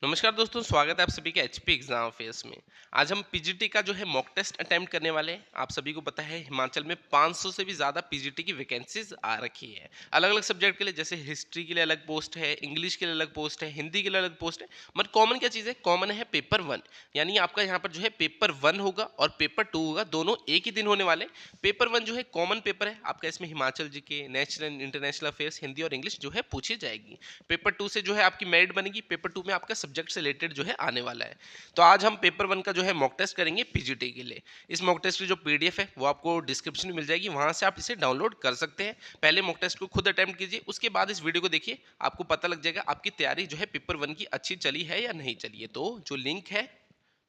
नमस्कार दोस्तों, स्वागत है आप सभी के एचपी एग्जाम फेस में। आज हम पीजीटी का जो है मॉक टेस्ट अटेम्प्ट करने वाले हैं। आप सभी को पता है हिमाचल में 500 से भी ज़्यादा पीजीटी की वैकेंसीज आ रखी है अलग अलग सब्जेक्ट के लिए। जैसे हिस्ट्री के लिए अलग पोस्ट है, इंग्लिश के लिए अलग पोस्ट है, हिंदी के लिए अलग पोस्ट है। मगर कॉमन क्या चीज़ है? कॉमन है पेपर वन। यानी आपका यहाँ पर जो है पेपर वन होगा और पेपर टू होगा, दोनों एक ही दिन होने वाले। पेपर वन जो है कॉमन पेपर है आपका, इसमें हिमाचल जी के नेशनल इंटरनेशनल अफेयर्स हिंदी और इंग्लिश जो है पूछी जाएगी। पेपर टू से जो है आपकी मेरिट बनेगी, पेपर टू में आपका सब्जेक्ट से रिलेटेड जो है आने वाला है। तो आज हम पेपर वन का जो है मॉक टेस्ट करेंगे पीजीटी के लिए। इस मॉक टेस्ट की जो पीडीएफ है वो आपको डिस्क्रिप्शन में मिल जाएगी, वहां से आप इसे डाउनलोड कर सकते हैं। पहले मॉक टेस्ट को खुद अटेम्प्ट कीजिए, उसके बाद इस वीडियो को देखिए, आपको पता लग जाएगा आपकी तैयारी जो है पेपर वन की अच्छी चली है या नहीं चली है। तो जो लिंक है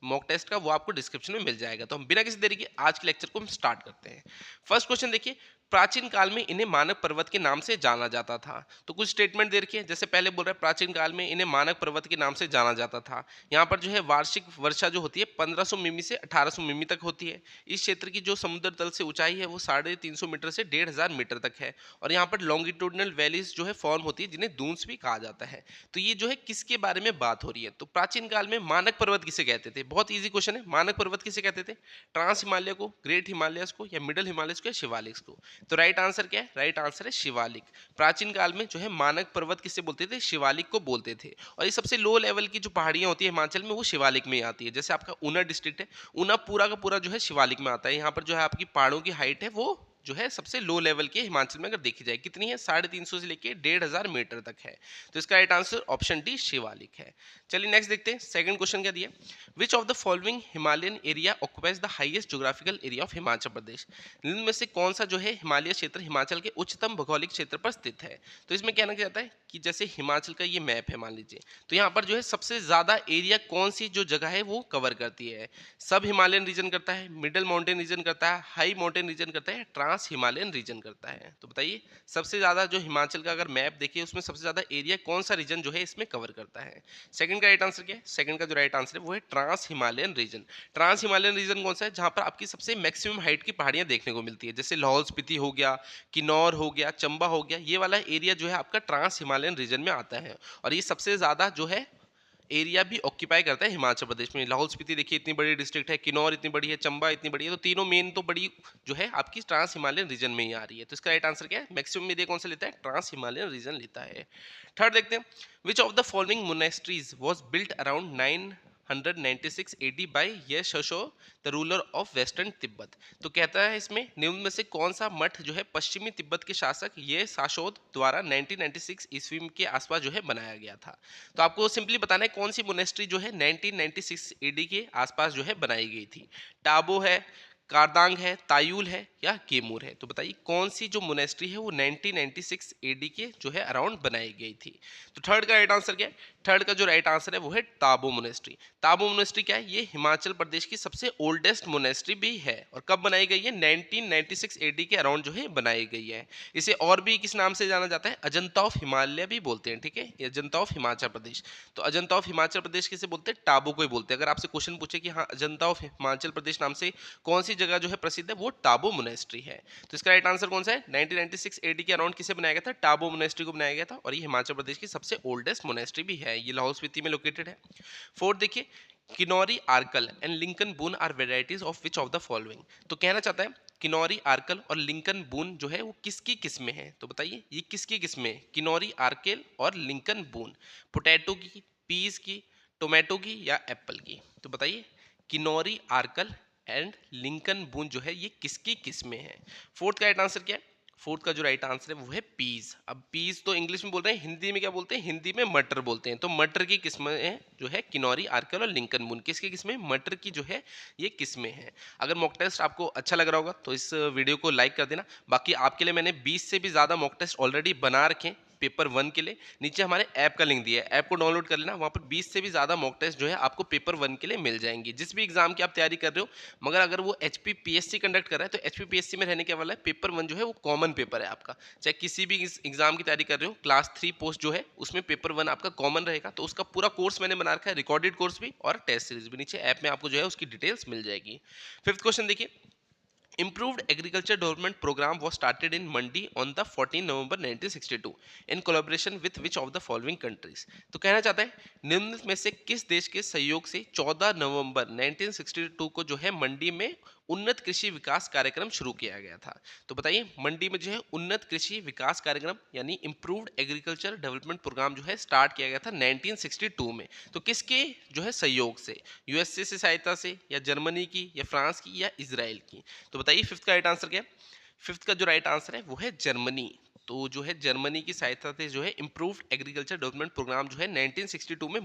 मॉक टेस्ट का वो आपको डिस्क्रिप्शन में मिल जाएगा। तो हम बिना किसी देरी के आज के लेक्चर को हम स्टार्ट करते हैं। फर्स्ट क्वेश्चन देखिए, प्राचीन काल में इन्हें मानक पर्वत के नाम से जाना जाता था। तो कुछ स्टेटमेंट दे रखी है, जैसे पहले बोल रहा है प्राचीन काल में इन्हें मानक पर्वत के नाम से जाना जाता था। यहाँ पर जो है वार्षिक वर्षा जो होती है 1500 मिमी से 1800 मिमी तक होती है। इस क्षेत्र की जो समुद्र तल से ऊंचाई है वो 350 मीटर से 1500 मीटर तक है। और यहाँ पर लॉन्गिट्यूडनल वैलीज जो है फॉर्म होती है, जिन्हें दून्स भी कहा जाता है। तो ये जो है किसके बारे में बात हो रही है? तो प्राचीन काल में मानक पर्वत किसे कहते थे? बहुत इजी क्वेश्चन है। मानक पर्वत किसे कहते थे? ट्रांस हिमालय को, ग्रेट हिमालयस को, या मिडल हिमालयस को, या शिवालिक्स को? तो राइट आंसर क्या है? राइट आंसर है शिवालिक। प्राचीन काल में जो है मानक पर्वत किसे बोलते थे? शिवालिक को बोलते थे। और ये सबसे लो लेवल की जो पहाड़ियां होती है हिमाचल में वो शिवालिक में ही आती है। जैसे आपका ऊना डिस्ट्रिक्ट है, ऊना पूरा का पूरा जो है शिवालिक में आता है। यहाँ पर जो है आपकी पहाड़ों की हाइट है वो जो है सबसे लो लेवल की हिमाचल में अगर देखी जाए कितनी है? 350 से लेके 1500 मीटर तक है। तो इसका right answer option D Shivalik है। चलिए नेक्स्ट देखते हैं। सेकंड क्वेश्चन क्या दिया? Which of the following Himalayan area occupies the highest geographical area of Himachal Pradesh? निम्न में से कौन सा जो है हिमालय क्षेत्र हिमाचल के उच्चतम भौगोलिक क्षेत्र पर स्थित है? तो इसमें कहना क्या जाता है कि जैसे हिमाचल का ये मैप है मान लीजिए, तो यहाँ पर जो है सबसे ज्यादा एरिया कौन सी जो जगह है वो कवर करती है? सब हिमालयन रीजन करता है, मिडल माउंटेन रीजन करता है, हाई माउंटेन रीजन करता है, ट्रांस हिमालयन रीजन करता है? तो बताइए सबसे ज्यादा जो हिमाचल का अगर मैप देखिए उसमें सबसे ज्यादा एरिया कौन सा रीजन जो है इसमें कवर करता है? सेकंड का राइट आंसर क्या है? सेकंड का जो राइट आंसर है वो है trans Himalayan region. Trans Himalayan region कौन सा है? जहां पर आपकी सबसे मैक्सिमम हाइट की पहाड़ियां देखने को मिलती है, जैसे लाहौल स्पीति हो गया, किन्नौर हो गया, चंबा हो गया, ये वाला एरिया जो है आपका ट्रांस हिमालयन रीजन में आता है। और ये सबसे ज्यादा जो है एरिया भी ऑक्यूपाई करता है हिमाचल प्रदेश में। लाहौल स्पीति देखिए इतनी बड़ी डिस्ट्रिक्ट है, किन्नौर इतनी बड़ी है, चंबा इतनी बड़ी है। तो तीनों मेन तो बड़ी जो है आपकी ट्रांस हिमालयन रीजन में ही आ रही है। तो इसका राइट आंसर क्या है? मैक्सिमम एरिया कौन सा लेता है? ट्रांस हिमालयन रीजन लेता है। थर्ड देखते हैं, which of the following monasteries was built around 996 AD by ये शशो the ruler of western Tibet? तो कहता है इसमें निम्न में से कौन सा मठ जो है पश्चिमी तिब्बत के शासक ये शासोद द्वारा 1996 ईस्वी के आसपास जो है बनाया गया था? तो आपको सिंपली बताना है कौन सी मोनेस्ट्री जो है 1996 AD के आसपास जो है बनाई गई थी। टाबो है, कारदांग है, तायुल है, या केमूर है? तो बताइए कौन सी जो मोनेस्ट्री है वो 1996 AD के जो है अराउंड बनाई गई थी? तो थर्ड का राइट आंसर क्या है? थर्ड का जो राइट आंसर है वो है ताबो मोनेस्ट्री। ताबो मोनेस्ट्री क्या है? ये हिमाचल प्रदेश की सबसे ओल्डेस्ट मोनेस्ट्री भी है। और कब बनाई गई है? 1996 AD के अराउंड जो है बनाई गई है। इसे और भी किस नाम से जाना जाता है? अजंता ऑफ हिमालय भी बोलते हैं। ठीक है, ये अजंता ऑफ हिमाचल प्रदेश। तो अजंता ऑफ हिमाचल प्रदेश किसे बोलते हैं? टाबो को ही बोलते हैं। अगर आपसे क्वेश्चन पूछे कि हाँ अजंता ऑफ हिमाचल प्रदेश नाम से कौन सी जगह जो है प्रसिद्ध है, वो टाबो मोनेस्ट्री है। तो इसका राइट आंसर कौन सा है? 1996 AD के अराउंड किसे बनाया गया था? टाबो मोनेस्ट्री को बनाया गया था। और ये हिमाचल प्रदेश की सबसे ओल्डेस्ट मोनेस्ट्री भी है, ये लाहौल स्पीति में लोकेटेड है। फोर्थ देखिए, किनौरी आर्कल एंड लिंकन बून are varieties of which of the following? तो कहना चाहता है किनौरी आर्कल और लिंकन बून जो है वो किसकी किस्में हैं? तो बताइए ये किसकी किस्में? किनौरी आर्कल और लिंकन बून, पोटैटो की, पीस की, टोमेटो की, या एप्पल की? तो बताइए किनौरी आर्कल एंड लिंकन बून जो है ये किसकी किस्में हैं? फोर्थ का राइट आंसर क्या है? फोर्थ का जो राइट आंसर है वो है पीस। अब पीस तो इंग्लिश में बोल रहे हैं, हिंदी में क्या बोलते हैं? हिंदी में मटर बोलते हैं। तो मटर की किस्में जो है किनौरी आर्कल और लिंकन बून, किसकी किस्में? मटर की जो है ये किस्में हैं। अगर मॉक टेस्ट आपको अच्छा लग रहा होगा तो इस वीडियो को लाइक कर देना। बाकी आपके लिए मैंने 20 से भी ज़्यादा मॉक टेस्ट ऑलरेडी बना रखे हैं पेपर वन के लिए। नीचे हमारे ऐप का लिंक दिया है, ऐप को डाउनलोड कर लेना। वहाँ पर 20 से भी ज़्यादा मॉक टेस्ट जो है आपको पेपर वन के लिए मिल जाएंगे, जिस भी एग्जाम की आप तैयारी कर रहे हो। मगर अगर वो HPPSC कंडक्ट कर रहा है तो HPPSC में रहने के वाला है पेपर वन जो है वो कॉमन पेपर है आपका। चाहे किसी भी एग्जाम की तैयारी कर रहे हो, क्लास 3 पोस्ट जो है उसमें पेपर वन आपका कॉमन रहेगा। तो उसका पूरा कोर्स मैंने बना रखा है, रिकॉर्डेड कोर्स भी और टेस्ट सीरीज भी। नीचे ऐप में आपको जो है उसकी डिटेल्स मिल जाएगी। फिफ्थ क्वेश्चन देखिए, Improved Agriculture Development Program was started in Mandi on the 14 November 1962 in collaboration with which of the following countries? तो कहना चाहता है निम्न में से किस देश के सहयोग से 14 नवंबर 1962 को जो है मंडी में उन्नत कृषि विकास कार्यक्रम शुरू किया गया था। तो बताइए मंडी में जो है उन्नत कृषि विकास कार्यक्रम यानी इम्प्रूव्ड एग्रीकल्चर डेवलपमेंट प्रोग्राम जो है स्टार्ट किया गया था 1962 में। तो किसके जो है सहयोग से? यूएसए से सहायता से, या जर्मनी की, या फ्रांस की, या इजराइल की? तो बताइए फिफ्थ का राइट आंसर क्या है? फिफ्थ का जो राइट आंसर है वो है जर्मनी। तो जो है जर्मनी की सहायता से जो है इम्प्रूव्ड एग्रीकल्चर डेवलपमेंट प्रोग्राम जो है 1962 में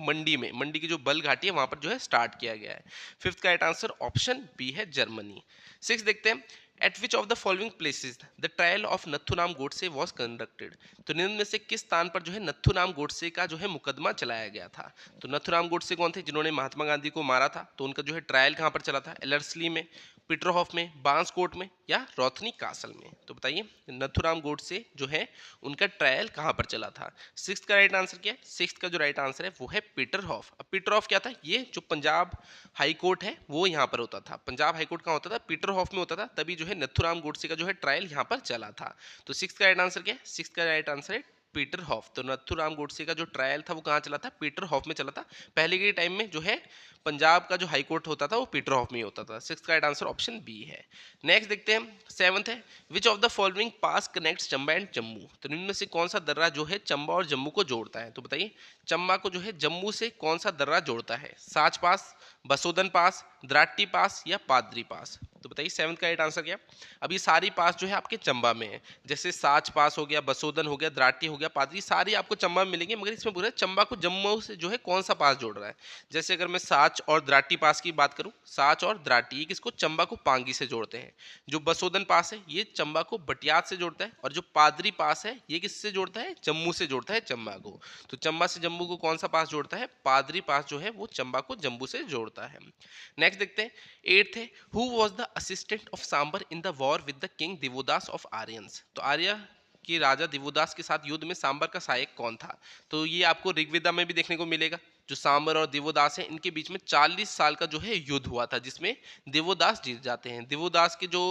मंडी की जो बल घाटी है वहां पर जो है स्टार्ट किया गया है। फिफ्थ का राइट आंसर ऑप्शन बी है जर्मनी। सिक्स देखते हैं eight which of the following places the trial of Nathuram Godse was conducted. तो निम्न में से किस स्थान पर जो है नथुराम गोडसे का जो है मुकदमा चलाया गया था? तो नथुराम गोडसे कौन थे जिन्होंने महात्मा गांधी को मारा था? तो उनका जो है ट्रायल कहाँ पर चला था? एलर्सली में, पीटरहॉफ में, बांसकोट में, या रोथनी कासल में? तो बताइए नथुराम गोडसे जो है उनका ट्रायल कहाँ पर चला था? सिक्स्थ का राइट आंसर क्या है? सिक्स्थ का जो राइट आंसर है वो है पीटरहॉफ। अब पीटरहॉफ क्या था? ये जो पंजाब हाई कोर्ट है वो यहाँ पर होता था। पंजाब हाई कोर्ट कहाँ होता था? पीटरहॉफ में होता था। तभी जो है नथुराम गोडसे का जो है ट्रायल यहाँ पर चला था। तो सिक्स्थ का राइट आंसर क्या है? सिक्स्थ का राइट आंसर है पीटरहॉफ। तो नथुराम गोडसे का जो ट्रायल था वो कहाँ चला था? पीटरहॉफ में चला था। पहले के टाइम में जो है पंजाब का जो हाई कोर्ट होता था वो पीटरहॉफ में ही होता था। सिक्स्थ का राइट आंसर ऑप्शन बी है। नेक्स्ट देखते हैं सेवंथ है which of the following pass connects Chamba and Jammu. तो निम्न में से कौन सा दर्रा जो है चंबा और जम्मू को जोड़ता है? तो बताइए चंबा को जो है जम्मू से कौन सा दर्रा जोड़ता है? साच पास, बसोदन पास, द्राट्टी पास, या पादरी पास? तो बताइए सेवंथ का राइट आंसर क्या? अब ये सारी पास जो है आपके चंबा में है। जैसे साच पास हो गया, बसोदन हो गया, द्राट्टी हो गया, पादरी, सारी आपको चंबा में मिलेंगे। मगर इसमें पूरा चंबा को जम्मू से जो है कौन सा पास जोड़ रहा है? जैसे अगर मैं साच और द्राट्टी पास की बात करूं, साच और द्राट्टी ये किसको? चंबा को पांगी से जोड़ते हैं। जो बसोदन पास है ये चंबा को बटियात से जोड़ता है, और जो पादरी पास है ये किससे जोड़ता है? जम्मू से जोड़ता है चंबा को। तो चंबा से जम्मू को कौन सा पास जोड़ता है? पादरी पास जो है वो चंबा को जम्मू से जोड़ता है। नेक्स्ट देखते हैं एट्थ है who was the assistant of Sambar in the war with the king Divodas of Aryans. तो आर्य कि राजा दिवोदास के साथ युद्ध में सांबर का सहायक कौन था? तो ये आपको ऋग्वेदा में भी देखने को मिलेगा। जो सांबर और दिवोदास है इनके बीच में 40 साल का जो है युद्ध हुआ था जिसमें दिवोदास जीत जाते हैं। दिवोदास के जो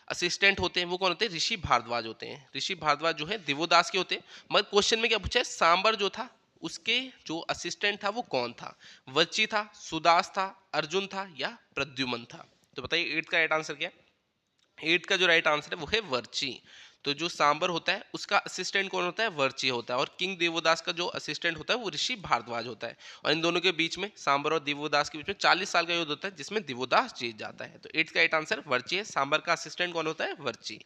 असिस्टेंट होते हैं वो कौन होते हैं? ऋषि भारद्वाज होते हैं। ऋषि भारद्वाज जो है दिवोदास के होते हैं। मगर क्वेश्चन में क्या पूछा है? सांबर जो था उसके जो असिस्टेंट था वो कौन था? वर्ची था, सुदास था, अर्जुन था, या प्रद्युमन था? तो बताइए एट का राइट आंसर क्या है? एट का जो राइट आंसर है वो है वर्ची। तो जो सांबर होता है उसका असिस्टेंट कौन होता है? वर्ची होता है। और किंग देवदास का जो असिस्टेंट होता है वो ऋषि भारद्वाज होता है। और इन दोनों के बीच में, सांबर और देवदास के बीच में 40 साल का युद्ध होता है जिसमें देवदास जीत जाता है। तो एट का राइट आंसर वर्ची है। सांबर का असिस्टेंट कौन होता है? वर्ची।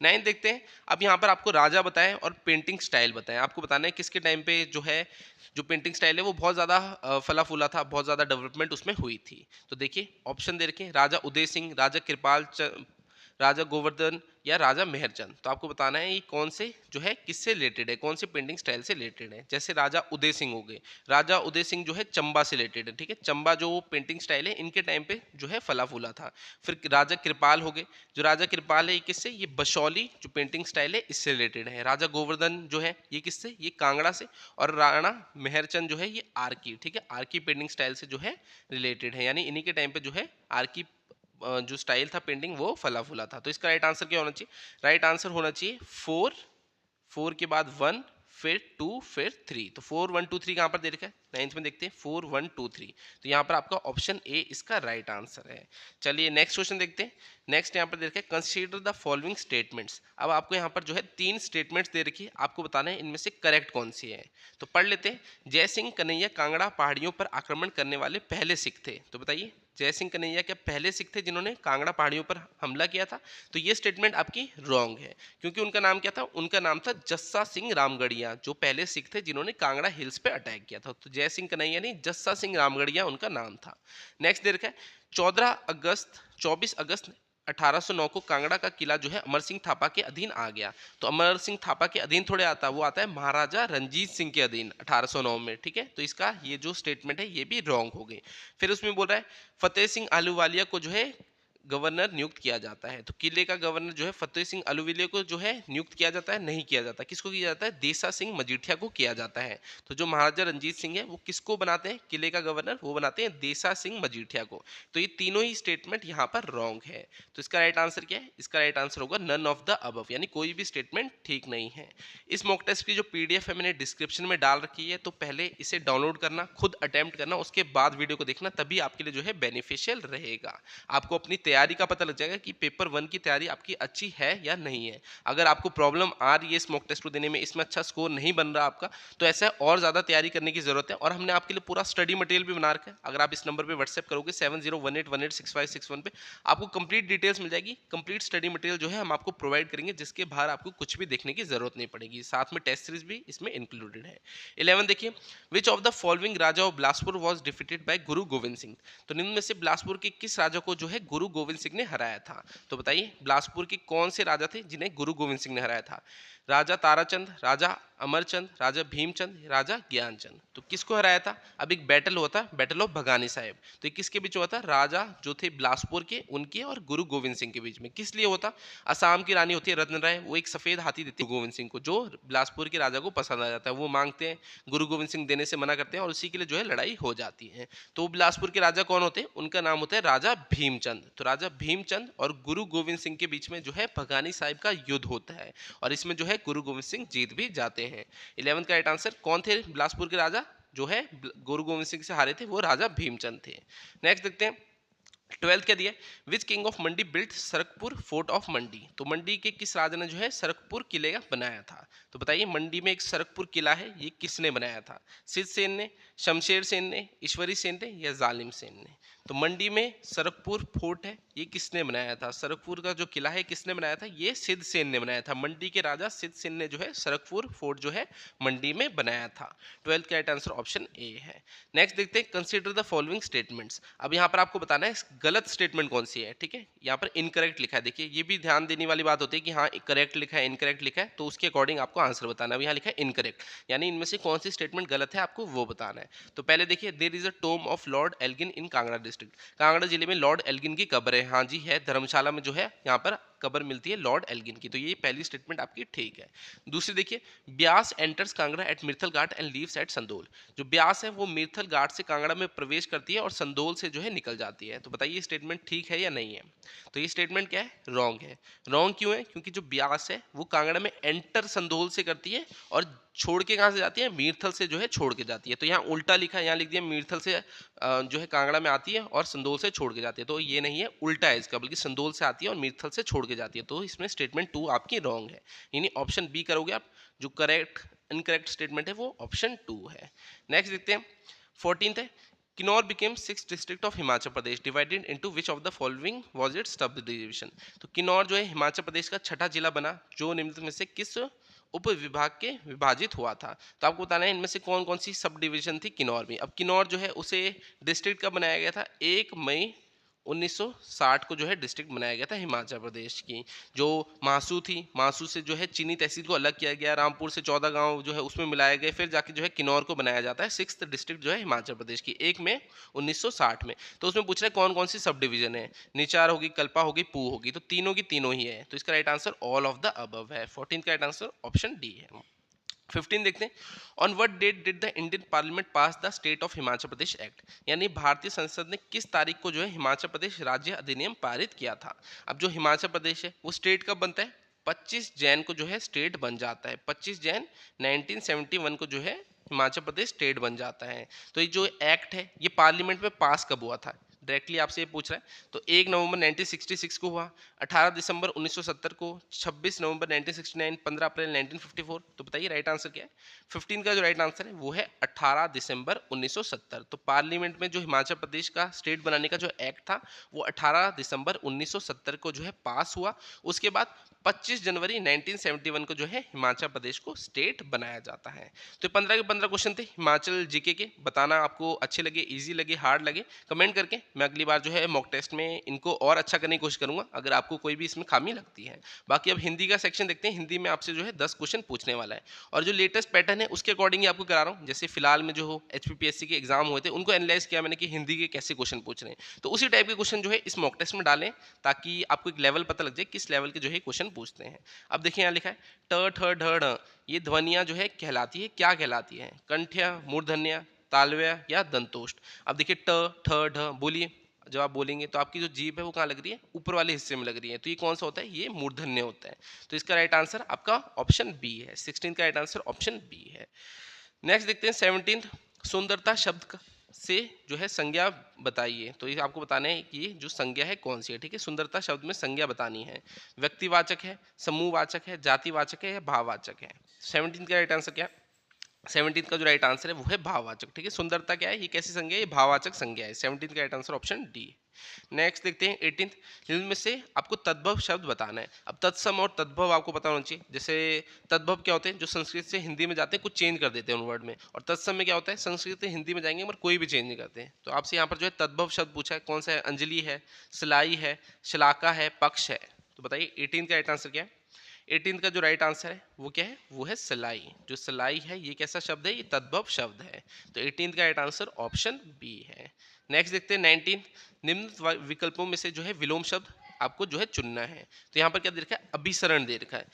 नाइन देखते हैं। अब यहाँ पर आपको राजा बताएं और पेंटिंग स्टाइल बताएं। आपको बताना है किसके टाइम पे जो है जो पेंटिंग स्टाइल है वो बहुत ज़्यादा फला फूला था, बहुत ज़्यादा डेवलपमेंट उसमें हुई थी। तो देखिए ऑप्शन दे रखे राजा उदय सिंह, राजा कृपाल, राजा गोवर्धन, या राजा मेहरचंद। तो आपको बताना है ये कौन से जो है किससे रिलेटेड है, कौन से पेंटिंग स्टाइल से रिलेटेड है। जैसे राजा उदय सिंह हो गए, राजा उदय सिंह जो है चंबा से रिलेटेड है, ठीक है। चंबा जो पेंटिंग स्टाइल है इनके टाइम पे जो है फला फूला था। फिर राजा कृपाल हो गए, जो राजा कृपाल है ये किससे? ये बशौली जो पेंटिंग स्टाइल है इससे रिलेटेड है। राजा गोवर्धन जो है ये किससे? ये कांगड़ा से। और राणा मेहरचंद जो है ये आर्की, ठीक है, आर्की पेंटिंग स्टाइल से जो है रिलेटेड है। यानी इन्हीं के टाइम पे जो है आर्की जो स्टाइल था पेंटिंग वो फला फूला था। तो इसका राइट आंसर क्या होना चाहिए? राइट आंसर होना चाहिए फोर, फोर के बाद वन, फिर टू, फिर थ्री। तो फोर वन टू थ्री कहाँ पर दे रखा है? नाइन्थ में देखते हैं फोर वन टू थ्री। तो यहाँ पर आपका ऑप्शन ए इसका राइट आंसर है। चलिए नेक्स्ट क्वेश्चन देखते हैं। नेक्स्ट यहाँ पर दे रखा है कंसीडर द फॉलोइंग स्टेटमेंट्स। अब आपको यहाँ पर जो है तीन स्टेटमेंट्स दे रखी है, आपको बताना है इनमें से करेक्ट कौन सी है। तो पढ़ लेते हैं। जय सिंह कन्हैया कांगड़ा पहाड़ियों पर आक्रमण करने वाले पहले सिख थे। तो बताइए जय सिंह कन्हैया क्या पहले सिख थे जिन्होंने कांगड़ा पहाड़ियों पर हमला किया था? तो ये स्टेटमेंट आपकी रॉन्ग है, क्योंकि उनका नाम क्या था? उनका नाम था जस्सा सिंह रामगढ़िया, जो पहले सिख थे जिन्होंने कांगड़ा हिल्स पे अटैक किया था। तो जय सिंह कन्हैया नहीं, जस्सा सिंह रामगढ़िया उनका नाम था। नेक्स्ट दे रखा है 24 अगस्त 1809 को कांगड़ा का किला जो है अमर सिंह थापा के अधीन आ गया। तो अमर सिंह थापा के अधीन थोड़े आता है, वो आता है महाराजा रंजीत सिंह के अधीन 1809 में, ठीक है। तो इसका ये जो स्टेटमेंट है ये भी रॉन्ग हो गई। फिर उसमें बोल रहा है फतेह सिंह आहलूवालिया को जो है गवर्नर नियुक्त किया जाता है? तो किले का गवर्नर जो है फतेह सिंह अलूविलिया को जो है नियुक्त किया जाता है? नहीं किया जाता। किसको किया जाता है? देसा सिंह मजीठिया को किया जाता है। तो जो महाराजा रंजीत सिंह है वो किसको बनाते हैं किले का गवर्नर? वो बनाते हैं देसा सिंह मजीठिया को। तो ये तीनों ही स्टेटमेंट यहाँ पर रॉन्ग है। तो इसका राइट आंसर क्या है? इसका राइट आंसर होगा नन ऑफ द अबव, यानी कोई भी स्टेटमेंट ठीक नहीं है। इस मॉक टेस्ट की जो पीडीएफ है मैंने डिस्क्रिप्शन में डाल रखी है, तो पहले इसे डाउनलोड करना, खुद अटेम्प्ट करना, उसके बाद वीडियो को देखना, तभी आपके लिए जो है बेनिफिशियल रहेगा। आपको अपनी तैयारी का पता लग जाएगा कि पेपर 1 की तैयारी आपकी अच्छी है या नहीं है। अगर आपको प्रॉब्लम आ रही है इस मॉक टेस्ट को देने में, इसमें अच्छा स्कोर नहीं बन रहा आपका, तो ऐसा और ज़्यादा तैयारी करने की ज़रूरत है। और हमने आपके लिए पूरा स्टडी मटेरियल भी बना रखा है। अगर आप इस नंबर पे व्हाट्सएप करोगे 7018186561 पे, आपको कंप्लीट डिटेल्स मिल जाएगी। कंप्लीट स्टडी मटेरियल जो है हम आपको प्रोवाइड करेंगे, जिसके बाहर आपको कुछ भी देखने की ज़रूरत नहीं पड़ेगी। साथ में टेस्ट सीरीज भी इसमें इंक्लूडेड है। 11 देखिए, विच of the following Raja of Bilaspur was defeated by गुरु गोविंद सिंह? तो निम्न में से बिलासपुर के किस राजा को जो है गुरु गोविंद सिंह ने हराया था? तो बताइए बिलासपुर के कौन से राजा थे जिन्हें गुरु गोविंद सिंह ने हराया था? राजा ताराचंद, राजा अमरचंद, राजा भीमचंद, राजा ज्ञानचंद। तो किसको हराया था? अब एक बैटल हुआ था, बैटल ऑफ भगानी साहिब। तो ये किसके बीच हुआ था? राजा जो थे बिलासपुर के, उनके और गुरु गोविंद सिंह के बीच में। किस लिए होता? असम की रानी होती है रत्न राय, वो एक सफेद हाथी देती है गुरु गोविंद सिंह को, जो बिलासपुर के राजा को पसंद आ जाता है। वो मांगते हैं, गुरु गोविंद सिंह देने से मना करते हैं, और उसी के लिए जो है लड़ाई हो जाती है। तो बिलासपुर के राजा कौन होते हैं? उनका नाम होता है राजा भीमचंद। तो राजा भीमचंद और गुरु गोविंद सिंह के बीच में जो है भगानी साहिब का युद्ध होता है, और इसमें जो है गुरु गोविंद सिंह जीत भी जाते हैं। 11 का राइट आंसर कौन थे? बिलासपुर के राजा जो है गुरु गोविंद सिंह से हारे थे, वो राजा भीमचंद थे। नेक्स्ट देखते हैं 12 क्या दिया? Which king of Mandi built सरकपुर फोर्ट ऑफ मंडी? तो मंडी के किस राजा ने जो है सरकपुर किले का बनाया था? तो बताइए मंडी में एक सरकपुर किला है, ये किसने बनाया था? सिद्ध सेन ने, शमशेर सेन ने, ईश्वरी सेन ने, या जालिम सेन ने? तो मंडी में सरकपुर फोर्ट है, ये किसने बनाया था? सरकपुर का जो किला है किसने बनाया था? ये सिद्ध सेन ने बनाया था। मंडी के राजा सिद्ध सेन ने जो है सरकपुर फोर्ट जो है मंडी में बनाया था। 12 का राइट आंसर ऑप्शन ए है। नेक्स्ट देखते हैं, कंसीडर द फॉलोइंग स्टेटमेंट्स। अब यहाँ पर आपको बताना है गलत स्टेटमेंट कौन सी है, ठीक है? यहाँ पर इनकरेक्ट लिखा है, देखिए ये भी ध्यान देने वाली बात होती है कि हाँ करेक्ट लिखा है, इनकरेक्ट लिखा है, तो उसके अकॉर्डिंग आपको आंसर बताना है। यहाँ लिखा है इनकरेक्ट, यानी इनमें से कौन सी स्टेटमेंट गलत है आपको वो बताना है। तो पहले देखिए, there is a tomb of Lord Elgin in Kangra district. Kangra जिले में लॉर्ड एल्गिन की कब्र है। हाँ जी है, धर्मशाला में जो है यहाँ पर कब्र मिलती है लॉर्ड एल्गिन की। तो ये पहली स्टेटमेंट आपकी ठीक है। दूसरी देखिए, ब्यास एंटर्स कांगड़ा एट मिर्थल घाट एंड लीव्स एट संदोल। जो ब्यास है वो मिर्थल घाट से कांगड़ा में प्रवेश करती है और संदोल से जो है निकल जाती है। तो बताइए स्टेटमेंट ठीक है या नहीं है? तो ये स्टेटमेंट क्या है? रॉन्ग है। रॉन्ग क्यों है? क्योंकि जो ब्यास है वो कांगड़ा में एंटर संदोल से करती है, और छोड़ के कहाँ से जाती है? मीरथल से जो है छोड़ के जाती है। तो यहाँ उल्टा लिखा है, यहाँ लिख दिया मीरथल से जो है कांगड़ा में आती है और संदोल से छोड़ के जाती है। तो ये नहीं है, उल्टा है इसका, बल्कि संदोल से आती है और मीरथल से छोड़ के जाती है। तो इसमें स्टेटमेंट 2 आपकी रॉन्ग है, यानी ऑप्शन बी करोगे आप। जो करेक्ट इनकरेक्ट स्टेटमेंट है वो ऑप्शन 2 है। नेक्स्ट देखते हैं 14th है, Kinnaur became 6th district of Himachal Pradesh divided into which of the following was it's sub division? तो किन्नौर जो है हिमाचल प्रदेश का छठा जिला बना, जो निम्न में से किस उप विभाग के विभाजित हुआ था? तो आपको बताना है इनमें से कौन कौन सी सब डिवीजन थी किन्नौर में। अब किन्नौर जो है उसे डिस्ट्रिक्ट कब बनाया गया था? 1 मई 1960 को जो है डिस्ट्रिक्ट बनाया गया था हिमाचल प्रदेश की। जो मासू थी, मासू से जो है चीनी तहसील को अलग किया गया, रामपुर से 14 गांव जो है उसमें मिलाए गए, फिर जाके जो है किन्नौर को बनाया जाता है 6th डिस्ट्रिक्ट जो है हिमाचल प्रदेश की 1 मई 1960 में। तो उसमें पूछ रहे हैं कौन कौन सी सब डिवीजन है? निचार होगी, कल्पा होगी, पू होगी। तो तीनों की तीनों ही है, तो इसका right answer all of the above है। 14 का राइट आंसर ऑप्शन डी है। 15 देखते हैं, on what date did the Indian parliament pass the state of Himachal Pradesh act? यानी भारतीय संसद ने किस तारीख को जो है हिमाचल प्रदेश राज्य अधिनियम पारित किया था? अब जो हिमाचल प्रदेश है वो स्टेट कब बनता है? 25 जैन को जो है स्टेट बन जाता है। 25 जैन 1971 को जो है हिमाचल प्रदेश स्टेट बन जाता है। तो ये जो एक्ट है ये पार्लियामेंट में पास कब हुआ था? डायरेक्टली आपसे ये पूछ रहा है। तो 1 नवंबर 1966 को हुआ, 18 दिसंबर 1970 को, 26 नवंबर 1969, 15 अप्रैल 1954। तो बताइए राइट आंसर क्या है? 15 का जो राइट आंसर है वो है 18 दिसंबर 1970। तो पार्लियामेंट में जो हिमाचल प्रदेश का स्टेट बनाने का जो एक्ट था वो 18 दिसंबर 1970 को जो है पास हुआ। उसके बाद 25 जनवरी 1971 को जो है हिमाचल प्रदेश को स्टेट बनाया जाता है। तो 15 के 15 क्वेश्चन थे हिमाचल जीके के। बताना आपको अच्छे लगे, इजी लगे, हार्ड लगे, कमेंट करके मैं अगली बार जो है मॉक टेस्ट में इनको और अच्छा करने की कोशिश करूंगा, अगर आपको कोई भी इसमें खामी लगती है। बाकी अब हिंदी का सेक्शन देखते हैं। हिंदी में आपसे जो है 10 क्वेश्चन पूछने वाला है, और जो लेटेस्ट पैटर्न है उसके अकॉर्डिंग ही आपको करा रहा हूँ। जैसे फिलहाल में जो HPPSC के एग्जाम हुए थे उनको एनालाइज किया मैंने कि हिंदी के कैसे क्वेश्चन पूछ रहे हैं, तो उसी टाइप के क्वेश्चन जो है इस मॉक टेस्ट में डालें, ताकि आपको एक लेवल पता लग जाए किस लेवल के जो है क्वेश्चन पूछते हैं। अब देखिए यहाँ लिखा है ट ठ ढ ढ, ये ध्वनियाँ जो है कहलाती है, क्या कहलाती है? कंठ्य, मूर्धन्य, तालव्य या दंतोष्ठ। अब देखिए ट ठ ढ, बोलिए। जब आप बोलेंगे तो आपकी जो जीभ है वो कहाँ लग रही है? ऊपर वाले हिस्से में लग रही है, तो ये कौन सा होता है? ये मूर्धन्य होता है। तो इसका राइट आंसर आपका ऑप्शन बी है। 16 का राइट आंसर ऑप्शन बी है। नेक्स्ट देखते हैं 17, सुंदरता शब्द से जो है संज्ञा बताइए। तो ये आपको बताना है कि जो संज्ञा है कौन सी है, ठीक है। सुंदरता शब्द में संज्ञा बतानी है। व्यक्तिवाचक है, समूहवाचक है, जातिवाचक है या भाववाचक है? 17 का राइट आंसर क्या है? 17 का जो राइट आंसर है वो है भाववाचक, ठीक है। सुंदरता क्या है? ये कैसी संज्ञा है? ये भाववाचक संज्ञा है। 17 का right answer option D. Next देखते हैं 18, इनमें से आपको तद्भव शब्द बताना है। अब तत्सम और तद्भव आपको पता होना चाहिए। जैसे तद्भव क्या होते हैं? जो संस्कृत से हिंदी में जाते हैं, कुछ चेंज कर देते हैं उन वर्ड में। और तत्सम में क्या होता है? संस्कृत से हिंदी में जाएंगे मगर कोई भी चेंज नहीं करते हैं। तो आपसे यहाँ पर जो है तद्भव शब्द पूछा है, कौन सा है? अंजलि है, सिलाई है, शलाका है, पक्ष है। तो बताइए 18 का राइट आंसर क्या है? 18 का जो राइट आंसर है वो क्या है? वो है सिलाई। जो सिलाई है ये कैसा शब्द है? ये तद्भव शब्द है। तो 18 का राइट आंसर ऑप्शन बी है। नेक्स्ट देखते हैं 19, निम्न विकल्पों में से जो है विलोम शब्द आपको जो है चुनना है। तो यहाँ पर क्या दे रखा है? अभिसरण दे रखा है।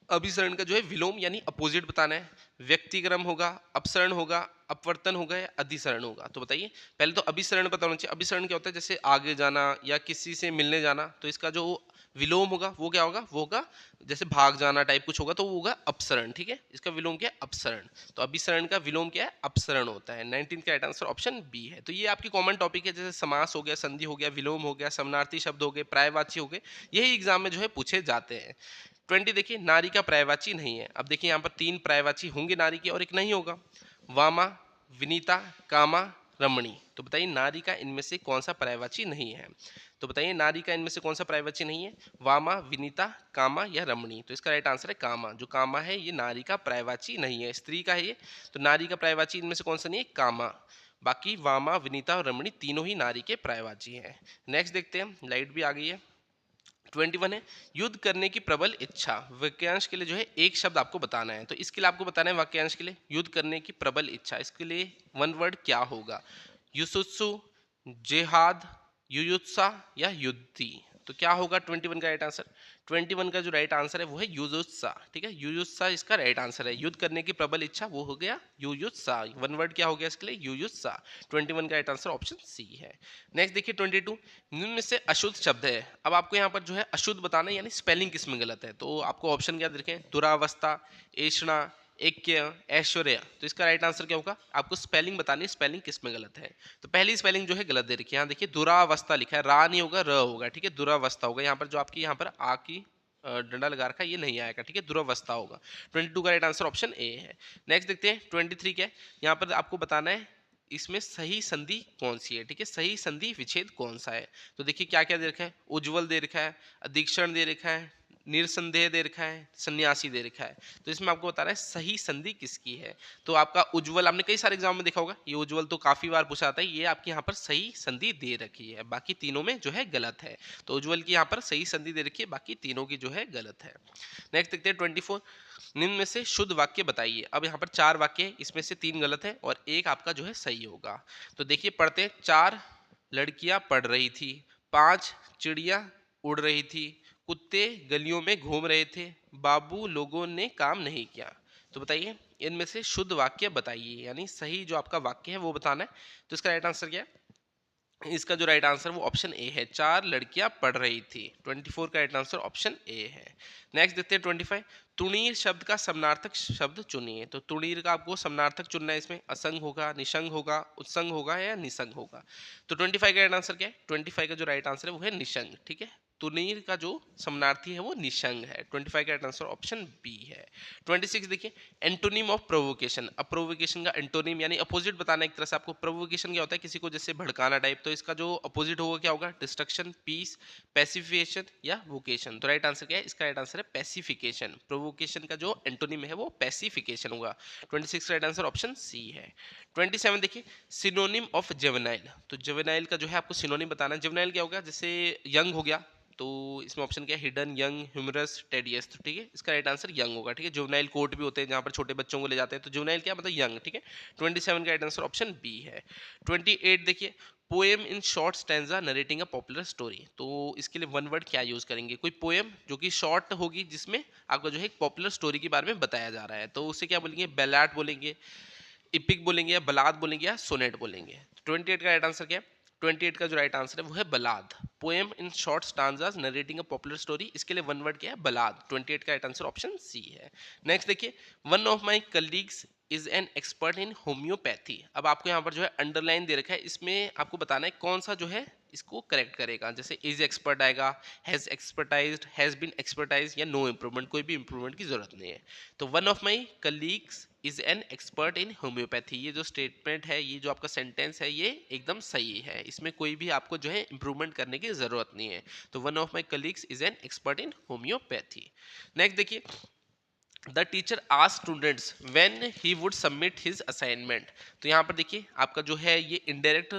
अभिसरण का जो है विलोम यानी अपोजिट बताना है। व्यक्तिक्रम होगा, अपसरण होगा, अपवर्तन होगा या अधिसरण होगा? तो बताइए। पहले तो अभिसरण पता होना चाहिए। अभिसरण क्या होता है? जैसे आगे जाना या किसी से मिलने जाना। तो इसका जो विलोम होगा वो क्या होगा? वो होगा जैसे भाग जाना टाइप कुछ होगा, तो वो होगा अपसरण, ठीक है। इसका विलोम क्या है? अपसरण। तो अभिसरण का विलोम क्या है? अपसरण होता है। 19 का राइट आंसर ऑप्शन बी है। तो ये आपकी कॉमन टॉपिक है, जैसे समास हो गया, संधि हो गया, विलोम हो गया, समानार्थी शब्द हो गए, पर्यायवाची हो गए, यही एग्जाम में जो है पूछे जाते हैं। 20 देखिए, नारी का पर्यायवाची नहीं है। अब देखिए यहाँ पर 3 पर्यायवाची होंगे नारी के और एक नहीं होगा। वामा, विनीता, कामा, रमणी। तो बताइए नारी का इनमें से कौन सा पर्यायवाची नहीं है? तो बताइए नारी का इनमें से कौन सा पर्यायवाची नहीं है? वामा, विनीता, कामा या रमणी? तो इसका राइट आंसर है कामा। जो कामा है ये नारी का पर्यायवाची नहीं है, स्त्री का है ये। तो नारी का पर्यायवाची इनमें से कौन सा नहीं है? कामा। बाकी वामा, विनीता और रमणी तीनों ही नारी के पर्यायवाची हैं। नेक्स्ट देखते हैं, लाइट भी आ गई है। 21 है, युद्ध करने की प्रबल इच्छा। वाक्यांश के लिए जो है एक शब्द आपको बताना है। तो इसके लिए आपको बताना है वाक्यांश के लिए युद्ध करने की प्रबल इच्छा, इसके लिए वन वर्ड क्या होगा? युसुत्सु, जिहाद, युयुत्सा या युद्धि? तो क्या होगा 21 का राइट आंसर? 21 का जो राइट आंसर है वो है युयुत्सा, ठीक है। युयुत्सा इसका राइट आंसर है। युद्ध करने की प्रबल इच्छा वो हो गया युयुत्सा। वन वर्ड क्या हो गया इसके लिए? युयुत्सा। 21 का राइट आंसर ऑप्शन सी है। नेक्स्ट देखिए 22, निम्न में से अशुद्ध शब्द है। अब आपको यहाँ पर जो है अशुद्ध बताना है, यानी स्पेलिंग किस में गलत है। तो आपको ऑप्शन क्या देखें? दुरावस्था, ऐषणा, ऐक्य, ऐश्वर्य। तो इसका राइट आंसर क्या होगा? आपको स्पेलिंग बतानी है, स्पेलिंग किस में गलत है। तो पहली स्पेलिंग जो है गलत दे रखी है। यहाँ देखिए दुरावस्था लिखा है, रा नहीं होगा, र होगा, ठीक है। दुरावस्था होगा। यहाँ पर जो आपकी यहाँ पर आ की डंडा लगा रखा है ये नहीं आएगा, ठीक है। दुरावस्था होगा। 22 का राइट आंसर ऑप्शन ए है। नेक्स्ट देखते हैं 23 क्या है। यहाँ पर आपको बताना है इसमें सही संधि कौन सी है, ठीक है। सही संधि विच्छेद कौन सा है? तो देखिए क्या क्या दे रखा है? उज्जवल दे रखा है, अधीक्षण दे रखा है, निरसंदेह दे रखा है, सन्यासी दे रखा है। तो इसमें आपको बताना है सही संधि किसकी है। तो आपका उज्जवल आपने कई सारे एग्जाम में देखा होगा, ये उज्जवल तो काफी बार पूछा आता है, ये आपकी यहाँ पर सही संधि दे रखी है, बाकी तीनों में जो है गलत है। तो उज्जवल की यहाँ पर सही संधि दे रखी है, बाकी तीनों की जो है गलत है। नेक्स्ट देखते हैं 24, निम्न में से शुद्ध वाक्य बताइए। अब यहाँ पर 4 वाक्य है, इसमें से 3 गलत है और एक आपका जो है सही होगा। तो देखिए पढ़ते हैं। 4 लड़कियां पढ़ रही थी, 5 चिड़िया उड़ रही थी, कुत्ते गलियों में घूम रहे थे, बाबू लोगों ने काम नहीं किया। तो बताइए इनमें से शुद्ध वाक्य बताइए, यानी सही जो आपका वाक्य है वो बताना है। तो इसका राइट आंसर क्या है? इसका जो राइट आंसर वो ऑप्शन ए है, 4 लड़कियां पढ़ रही थी। 24 का राइट आंसर ऑप्शन ए है। नेक्स्ट देखते हैं 25, तुणीर शब्द का समानार्थक शब्द चुनिए। तो तुणीर का आपको समानार्थक चुनना है। इसमें असंग होगा, निशंग होगा, उत्संग होगा या निसंग होगा? तो 25 का राइट आंसर क्या है? 25 का जो राइट आंसर है वो है निशंग, ठीक है। तुनीर का जो समानार्थी है वो निशंग है। 25 का राइट आंसर ऑप्शन बी है। 26 देखिए, एंटोनिम ऑफ प्रोवोकेशन। अब प्रोवोकेशन का एंटोनिम यानी अपोजिट बताना एक तरह से आपको। प्रोवोकेशन क्या होता है, किसी को जैसे भड़काना टाइप, तो इसका जो अपोजिट होगा क्या होगा, डिस्ट्रक्शन, पीस, पैसिफिकेशन या वोकेशन। तो राइट आंसर क्या है, इसका राइट आंसर है पैसिफिकेशन। प्रोवोकेशन का जो एंटोनिम है वो पैसिफिकेशन होगा। 26 राइट आंसर ऑप्शन सी है। 27 देखिए, सिनोनिम ऑफ जेवेनाइल। तो जेवेनाइल का जो है आपको सिनोनिम बताना है। जेवेनाइल क्या होगा, जैसे यंग हो गया, तो इसमें ऑप्शन क्या है, हिडन, यंग, ह्यूमरस, टेडियस। तो ठीक है, इसका राइट आंसर यंग होगा। ठीक है, जुवेनाइल कोर्ट भी होते हैं जहां पर छोटे बच्चों को ले जाते हैं, तो जुवेनाइल क्या मतलब यंग। ठीक है, 27 का राइट आंसर ऑप्शन बी है। 28 देखिए, poem in short stanza narrating a popular story. तो इसके लिए वन वर्ड क्या यूज करेंगे, कोई पोएम जो कि शॉर्ट होगी जिसमें आपको जो है एक पॉपुलर स्टोरी के बारे में बताया जा रहा है, तो उसे क्या बोलेंगे, बैलाड बोलेंगे, इपिक बोलेंगे, या बलाद बोलेंगे, या सोनेट बोलेंगे। 28 का राइट आंसर क्या है, 28 का जो राइट आंसर है वो है ballad. Poem in short stanzas narrating a popular story, इसके लिए वन वर्ड क्या है, बलाद। 28 का राइट आंसर ऑप्शन सी है। नेक्स्ट देखिए, one of my colleagues is an expert in homeopathy. अब आपको यहाँ पर जो है अंडरलाइन दे रखा है, इसमें आपको बताना है कौन सा जो है इसको करेक्ट करेगा। जैसे इज एक्सपर्ट आएगा, हैज एक्सपर्टाइज्ड, हैज बीन एक्सपर्टाइज, या नो इंप्रूवमेंट, कोई भी इंप्रूवमेंट की जरूरत नहीं है। तो one of my colleagues is an expert in homeopathy, ये जो स्टेटमेंट है, ये जो आपका सेंटेंस है, ये एकदम सही है। इसमें कोई भी आपको जो है इंप्रूवमेंट करने की जरूरत नहीं है। तो one of my colleagues is an expert in homeopathy. Next देखिए, the teacher asked students when he would submit his assignment. तो यहाँ पर देखिए आपका जो है ये इनडायरेक्ट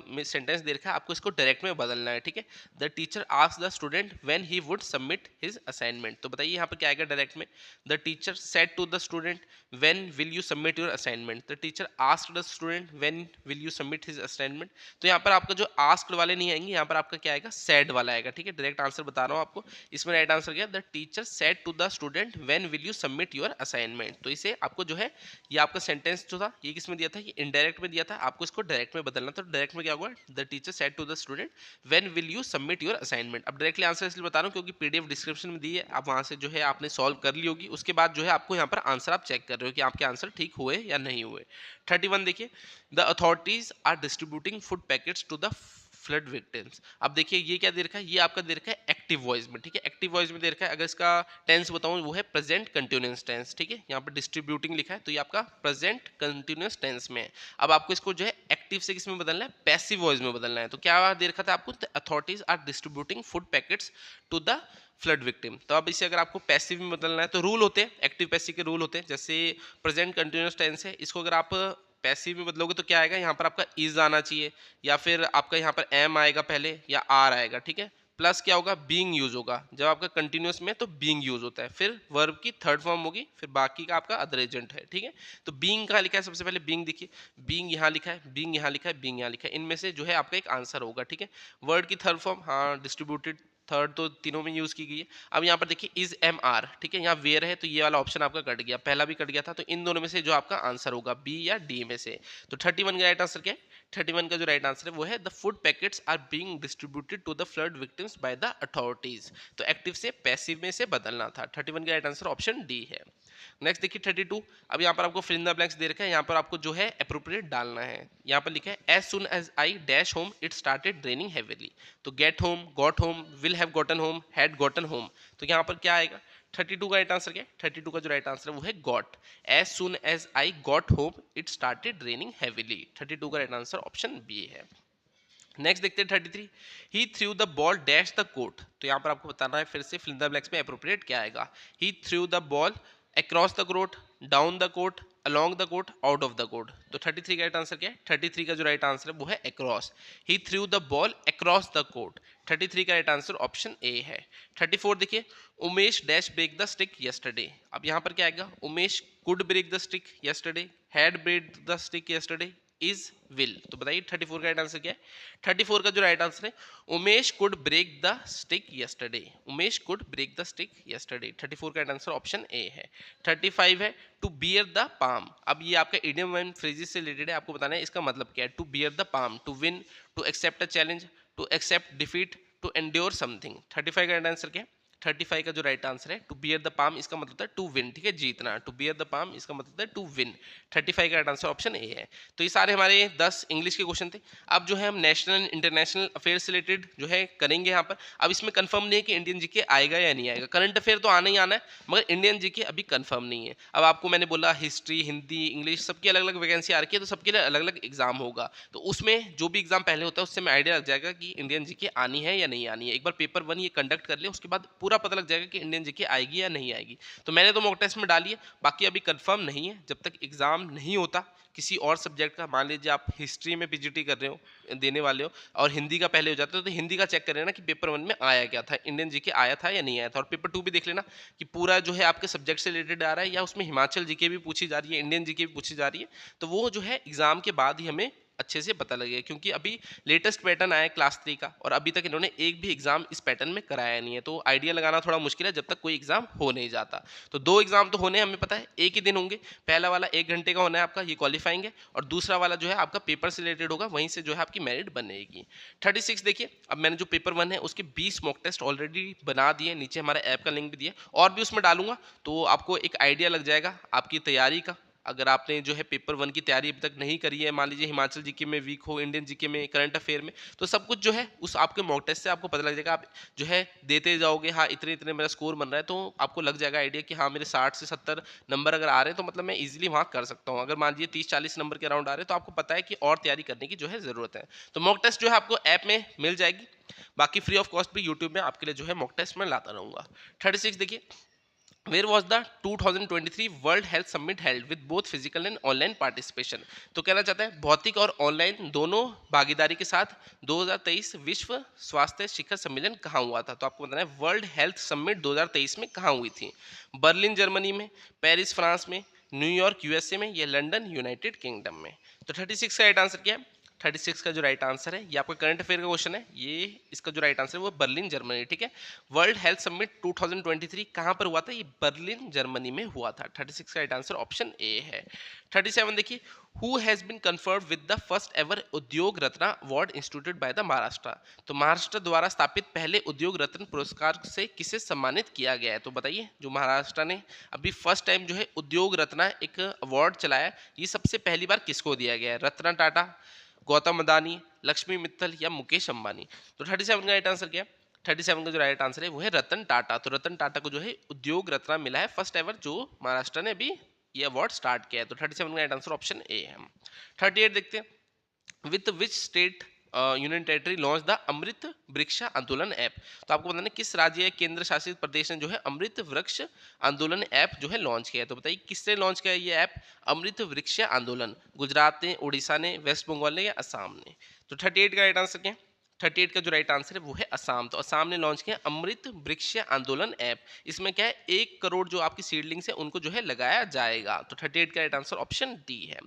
में सेंटेंस दे रखा है, आपको इसको डायरेक्ट में बदलना है। ठीक है, the teacher asked the student when he would submit his assignment. तो बताइए यहाँ पर क्या आएगा डायरेक्ट में, the teacher said to the student when will you submit your assignment. The teacher asked the student when will you submit his assignment. तो यहाँ पर आपका जो आस्क्ड वाले नहीं आएंगे, यहाँ पर आपका क्या आएगा, सेड वाला आएगा। ठीक है, डायरेक्ट आंसर बता रहा हूँ आपको। इसमें राइट आंसर क्या है, the teacher said to the student when will you submit your assignment. तो इसे आपको जो है, ये आपका सेंटेंस जो था ये किस में दिया था, ये इनडायरेक्ट में दिया था, आपको इसको डायरेक्ट में बदलना। तो डायरेक्ट में क्या होगा, the teacher said to the student when will you submit your assignment. अब डायरेक्टली आंसर इसलिए बता रहा हूँ क्योंकि पीडीएफ डिस्क्रिप्शन में दी है, आप वहां से जो है आपने सॉल्व कर ली होगी, उसके बाद जो है आपको यहाँ पर आंसर आप चेक कर रहे हो कि आपके आंसर ठीक हुए या नहीं हुए। 31 देखिए, the authorities are distributing food packets to the flood victims. अब देखिए ये क्या दे रखा है, ये आपका दे रखा है एक्टिव वॉइस में। ठीक है, एक्टिव वॉइस में दे रखा है। अगर इसका टेंस बताऊं वो है प्रेजेंट कंटिन्यूअस टेंस। ठीक है, यहाँ पर डिस्ट्रीब्यूटिंग लिखा है, तो ये आपका प्रेजेंट कंटिन्यूअस टेंस में है। अब आपको इसको जो है एक्टिव से किस में बदलना है, पैसिव वॉइस में बदलना है। तो क्या दे रखा था आपको, authorities are distributing food packets to the flood victim. तो अब इसे अगर आपको पैसिव में बदलना है तो रूल होते हैं, एक्टिव पैसिव के रूल होते हैं। जैसे प्रेजेंट कंटिन्यूअस टेंस है, इसको अगर आप पैसिव में बदलोगे तो क्या आएगा, यहाँ पर आपका इज आना चाहिए, या फिर आपका यहाँ पर एम आएगा पहले, या आर आएगा। ठीक है, प्लस क्या होगा, बीइंग यूज होगा। जब आपका कंटिन्यूअस में तो बीइंग यूज होता है, फिर वर्ब की थर्ड फॉर्म होगी, फिर बाकी का आपका अदर एजेंट है। ठीक है, तो बीइंग का लिखा है, सबसे पहले बीइंग देखिए, बीइंग यहाँ लिखा है, बीइंग यहाँ लिखा है, बीइंग यहाँ लिखा है, इनमें से जो है आपका एक आंसर होगा। ठीक है, वर्ड की थर्ड फॉर्म, हाँ डिस्ट्रीब्यूटेड थर्ड तो तीनों में यूज की गई है। अब यहाँ पर देखिए इज एम आर, ठीक है, यहाँ वेयर है, तो ये वाला ऑप्शन आपका कट गया, पहला भी कट गया था। तो इन दोनों में से जो आपका आंसर होगा, बी या डी में से। तो 31 का राइट आंसर क्या है, 31 का जो राइट आंसर है वो है the food packets are being distributed to the flood victims by the authorities. तो एक्टिव से पैसिव में से बदलना था। 31 का राइट आंसर ऑप्शन डी है। नेक्स्ट देखिए 32। अब यहाँ पर आपको फिल इन द ब्लैंक्स दे रखा है, यहाँ पर आपको जो है एप्रोप्रिएट डालना है। यहाँ पर लिखा है as soon as I dash home it started raining heavily. तो get home, got home, will have gotten home, had gotten home. तो यहाँ पर क्या आएगा, 32 का राइट आंसर क्या है, 32 का जो राइट आंसर है वो है got. As soon as I got home it started raining heavily. 32 का राइट आंसर ऑप्शन बी है। नेक्स्ट देखते हैं 33। He threw the ball dash the court. तो यहाँ पर आपको बताना है फिर से फिल इन द ब्लैंक्स में एप्रोप्रिएट क्या आएगा। He threw the ball across the court, down the court, along the court, out of the court. तो 33 का राइट आंसर क्या है, 33 का जो राइट आंसर है वो है across. He threw the ball across the court. 33 का राइट आंसर ऑप्शन ए है। 34 देखिए, Umesh dash break the stick yesterday. अब यहाँ पर क्या आएगा, Umesh could break the stick yesterday, had break the stick yesterday, is will. तो बताइए 34 का राइट आंसर क्या है। 34 का जो राइट आंसर है, Umesh could break the stick yesterday. Umesh could break the stick yesterday. 34 का राइट आंसर ऑप्शन ए है। 35 है टू बियर द पाम। अब ये आपका इडियम एंड फ्रेजेस से रिलेटेड है, आपको बताना है इसका मतलब क्या है। To bear the palm, to win, to accept a challenge, to accept defeat, to endure something. 35 का राइट आंसर क्या है, 35 का जो राइट आंसर है, टू बियर द पाम इसका मतलब होता है टू विन, ठीक है, जीतना। टू बियर द पाम इसका मतलब होता है टू विन। 35 का राइट आंसर ऑप्शन ए है। तो ये सारे हमारे 10 इंग्लिश के क्वेश्चन थे। अब जो है हम नेशनल एंड इंटरनेशनल अफेयर से रिलेटेड जो है करेंगे यहाँ पर। अब इसमें कंफर्म नहीं है कि इंडियन जीके आएगा या नहीं आएगा। करंट अफेयर तो आना ही आना है, मगर इंडियन जीके अभी कंफर्म नहीं है। अब आपको मैंने बोला हिस्ट्री, हिंदी, इंग्लिश सबकी अलग अलग वैकेंसी आ रखी है, तो सबके लिए अलग अलग एग्जाम होगा। तो उसमें जो भी एग्जाम पहले होता है उससे मैं आइडिया लग जाएगा कि इंडियन जीके आनी है या नहीं आनी है। एक बार पेपर 1 ये कंडक्ट कर ले, उसके बाद पूरा पता लग जाएगा कि इंडियन जीके आएगी या नहीं आएगी। तो मैंने तो मॉक टेस्ट में डाली है, बाकी अभी कंफर्म नहीं है। जब तक एग्जाम नहीं होता किसी और सब्जेक्ट का, मान लीजिए आप हिस्ट्री में पीजीटी कर रहे हो, देने वाले हो, और हिंदी का पहले हो जाता है, तो हिंदी का चेक कर लेना कि पेपर 1 में आया क्या था, इंडियन जीके आया था या नहीं आया था। और पेपर 2 भी देख लेना कि पूरा जो है आपके सब्जेक्ट से रिलेटेड आ रहा है या उसमें हिमाचल जीके भी पूछी जा रही है, इंडियन जीके भी पूछी जा रही है। तो वो जो है एग्जाम के बाद ही हमें अच्छे से पता लगेगा, क्योंकि अभी लेटेस्ट पैटर्न आया है क्लास 3 का, और अभी तक इन्होंने एक भी एग्जाम इस पैटर्न में कराया नहीं है। तो आइडिया लगाना थोड़ा मुश्किल है जब तक कोई एग्जाम हो नहीं जाता। तो 2 एग्जाम तो होने हमें पता है, एक ही दिन होंगे। पहला वाला 1 घंटे का होना है आपका, ये क्वालिफाइंग है, और दूसरा वाला जो है आपका पेपर से रिलेटेड होगा, वहीं से जो है आपकी मेरिट बनेगी। 36 देखिए, अब मैंने जो पेपर 1 है उसके 20 मॉक टेस्ट ऑलरेडी बना दिए, नीचे हमारा ऐप का लिंक भी दिया, और भी उसमें डालूंगा, तो आपको एक आइडिया लग जाएगा आपकी तैयारी का। अगर आपने जो है पेपर 1 की तैयारी अभी तक नहीं करी है, मान लीजिए हिमाचल जीके में वीक हो, इंडियन जीके में, करंट अफेयर में, तो सब कुछ जो है उस आपके मॉक टेस्ट से आपको पता लग जाएगा। आप जो है देते जाओगे, हाँ इतने इतने मेरा स्कोर बन रहा है, तो आपको लग जाएगा आइडिया कि हाँ मेरे 60 से 70 नंबर अगर आ रहे हैं तो मतलब मैं इजीली वहाँ कर सकता हूँ। अगर मान लीजिए 30-40 नंबर के अराउंड आ रहे हैं तो आपको पता है कि और तैयारी करने की जो है ज़रूरत है। तो मॉक टेस्ट जो है आपको ऐप में मिल जाएगी, बाकी फ्री ऑफ कॉस्ट भी यूट्यूब में आपके लिए जो है मॉक टेस्ट में लाता रहूँगा। 36 देखिए, Where was the 2023 World Health Summit held with both physical and online participation? तो कहना चाहता है भौतिक और ऑनलाइन दोनों भागीदारी के साथ 2023 विश्व स्वास्थ्य शिखर सम्मेलन कहाँ हुआ था? तो आपको बताना है वर्ल्ड हेल्थ समिट 2023 में कहाँ हुई थी। बर्लिन जर्मनी में, पेरिस फ्रांस में, न्यूयॉर्क यूएसए में, या लंदन यूनाइटेड किंगडम में। तो 36 का राइट आंसर क्या है? 36 का जो राइट आंसर है, ये आपका करंट अफेयर का क्वेश्चन है, ये इसका जो राइट आंसर है वो बर्लिन जर्मनी, ठीक है। वर्ल्ड हेल्थ समिट 2023 कहाँ पर हुआ था? ये बर्लिन जर्मनी में हुआ था। 36 का राइट आंसर ऑप्शन ए है। 37 देखिए, who has been conferred with the first ever Udyog Ratna award instituted by the Maharashtra? तो महाराष्ट्र द्वारा स्थापित पहले उद्योग रत्न पुरस्कार से किसे सम्मानित किया गया है? तो बताइए, जो महाराष्ट्र ने अभी फर्स्ट टाइम जो है उद्योग रत्न एक अवार्ड चलाया, ये सबसे पहली बार किसको दिया गया है? रतन टाटा, गौतम अदानी, लक्ष्मी मित्तल, या मुकेश अंबानी? तो 37 का राइट आंसर क्या है? 37 का जो राइट आंसर है वो है रतन टाटा। तो रतन टाटा को जो है उद्योग रत्न मिला है, फर्स्ट एवर, जो महाराष्ट्र ने अभी ये अवार्ड स्टार्ट किया है। तो 37 का राइट आंसर ऑप्शन ए है। 38 देखते हैं, with which state union territory launch the Amrit Vriksh Andolan app? तो आपको बताना किस राज्य या केंद्र शासित प्रदेश ने जो है अमृत वृक्ष आंदोलन ऐप जो है लॉन्च किया है? तो बताइए किसने लॉन्च किया है ये ऐप, अमृत वृक्ष आंदोलन? गुजरात ने, उड़ीसा ने, वेस्ट बंगाल ने, या असम ने? तो 38 का राइट आंसर क्या है? 38 का जो राइट आंसर है वो है असम। तो असम ने लॉन्च किया अमृत वृक्ष आंदोलन ऐप। इसमें क्या है, 1 करोड़ जो आपकी सीडलिंग्स है उनको जो है लगाया जाएगा। तो 38 का राइट आंसर ऑप्शन डी है।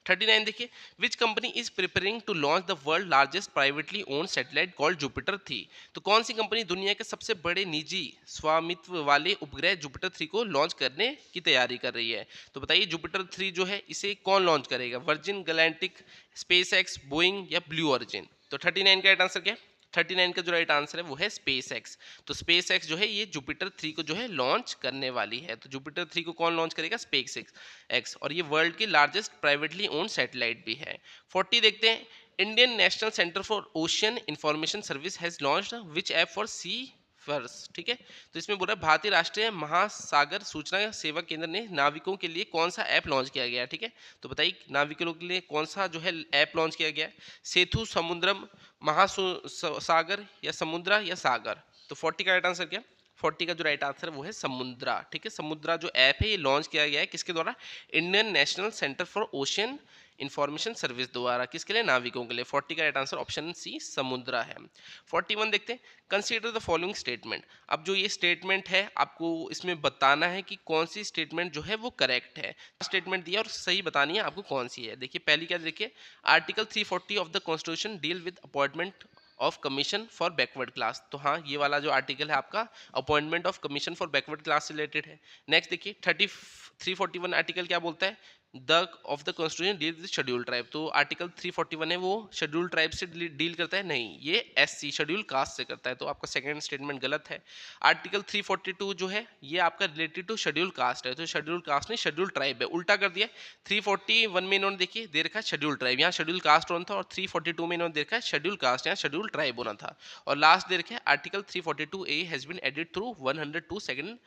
39 देखिए, which company is preparing to launch the world largest privately owned satellite called Jupiter 3? तो कौन सी कंपनी दुनिया के सबसे बड़े निजी स्वामित्व वाले उपग्रह जुपिटर 3 को लॉन्च करने की तैयारी कर रही है? तो बताइए जुपिटर 3 जो है इसे कौन लॉन्च करेगा? Virgin galactic, space x, Boeing, या ब्लू ऑरिजिन? तो 39 का राइट आंसर क्या है? 39 का जो राइट आंसर है वो है स्पेस एक्स। तो स्पेस एक्स जो है ये जुपिटर 3 को जो है लॉन्च करने वाली है। तो जुपिटर 3 को कौन लॉन्च करेगा? Space x. और ये वर्ल्ड की लार्जेस्ट प्राइवेटली ओन्ड सैटेलाइट भी है। 40 देखते हैं, Indian national centre for ocean information service has launched which app for sea first? ठीक है, तो इसमें बोल रहा है भारतीय राष्ट्रीय महासागर सूचना सेवा केंद्र ने नाविकों के लिए कौन सा ऐप लॉन्च किया गया है? ठीक है, तो बताइए नाविकों के लिए कौन सा जो है ऐप लॉन्च किया गया है? सेतु, समुद्रम, महासागर, या समुद्रा, या सागर? तो 40 का राइट आंसर क्या? 40 का जो राइट आंसर है वो है समुद्रा। ठीक है, समुद्रा जो ऐप है ये लॉन्च किया गया है किसके द्वारा? Indian national centre for ocean information service द्वारा। किसके लिए? नाविकों के लिए। 40 का राइट आंसर ऑप्शन सी समुद्रा है। 41 देखते हैं, कंसीडर द फॉलोइंग स्टेटमेंट। अब जो ये स्टेटमेंट है आपको इसमें बताना है कि कौन सी स्टेटमेंट जो है वो करेक्ट है। स्टेटमेंट दिया और सही बतानी है आपको कौन सी है। देखिए पहली क्या, देखिए article 340 of the constitution deal with appointment of commission for backward class. तो हाँ, ये वाला जो आर्टिकल है आपका appointment of commission for backward class से रिलेटेड है। नेक्स्ट देखिए 341 आर्टिकल क्या बोलता है? The of the constitution deal with schedule tribe. तो आर्टिकल 341 है वो शेड्यूल ट्राइब से डील करता है, नहीं ये एससी शेड्यूल कास्ट से करता है, तो आपका सेकंड स्टेटमेंट गलत है। आर्टिकल 342 जो है ये आपका रिलेटेड टू शेड्यूल कास्ट है, तो शेड्यूल कास्ट नहीं शेड्यूल ट्राइब है, उल्टा कर दिया। 341 में इन्होंने देखिए दे रखा है शेड्यूल ट्राइब, यहाँ शेड्यूल कास्ट होना था, और 342 में इन्होंने दे रखा है शेड्यूल कास्ट, यहाँ शेड्यूल ट्राइब होना था। और लास्ट दे रखा है article 342A has been added through 102 second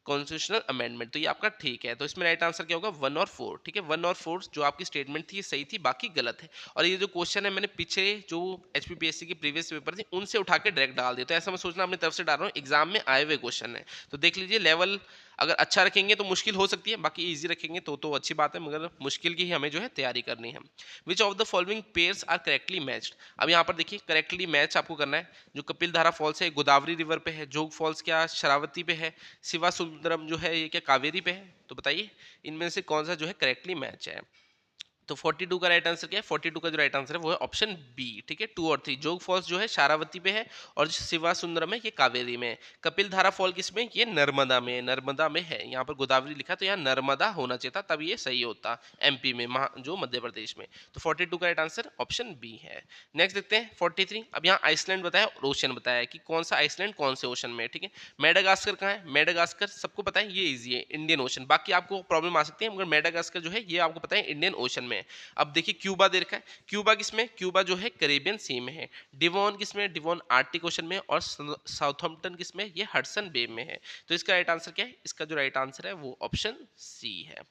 constitutional amendment. तो ये आपका ठीक है, तो इसमें राइट आंसर क्या होगा 1 और 4। ठीक है, 1 और 4 जो आपकी स्टेटमेंट थी ये सही थी, बाकी गलत है। और ये जो क्वेश्चन है मैंने पीछे जो HPPSC के प्रीवियस पेपर थे उनसे उठा के डायरेक्ट डाल दिया, तो ऐसा मैं सोचना अपनी तरफ से डाल रहा हूँ, एग्जाम में आए हुए क्वेश्चन है। तो देख लीजिए लेवल अगर अच्छा रखेंगे तो मुश्किल हो सकती है, बाकी इजी रखेंगे तो अच्छी बात है, मगर मुश्किल की ही हमें जो है तैयारी करनी है। Which of the following pairs are correctly matched. अब यहाँ पर देखिए करेक्टली मैच आपको करना है, जो कपिल धारा फॉल्स है गोदावरी रिवर पे है, जोग फॉल्स क्या शरावती पे है, शिवा सुंदरम जो है ये क्या कावेरी पे है। तो बताइए इनमें से कौन सा जो है करेक्टली मैच है। तो 42 का राइट आंसर क्या है, 42 का जो राइट आंसर है वो है ऑप्शन बी। ठीक है, 2 और 3 जोग फॉल्स जो है शारावती पे है, और जो शिवा सुंदरम है ये कावेरी में है। कपिल धारा फॉल किस में, ये नर्मदा में, नर्मदा में है। यहाँ पर गोदावरी लिखा तो यहाँ नर्मदा होना चाहिए था, तब ये सही होता MP में, जो मध्य प्रदेश में। तो 42 का राइट आंसर ऑप्शन बी है। नेक्स्ट देखते हैं 43। अब यहाँ आइसलैंड बताया और ओशन बताया कि कौन सा आइसलैंड कौन से ओशन में है। ठीक है, मेडागास्कर कहाँ है, मेडागास्कर सबको पता है ये इजी है, इंडियन ओशन, बाकी आपको प्रॉब्लम आ सकती है, मगर मेडागास्कर जो है ये आपको पता है इंडियन ओशन में। अब देखिए क्यूबा दे रखा है, क्यूबा किसमें, क्यूबा जो है कैरेबियन सी में है। डिवॉन किसमें, डिवॉन आर्टिक ओशन में, और साउथहम्पटन किसमें, ये हडसन बे में है। तो इसका राइट आंसर क्या है, इसका जो राइट आंसर है वो ऑप्शन सी है।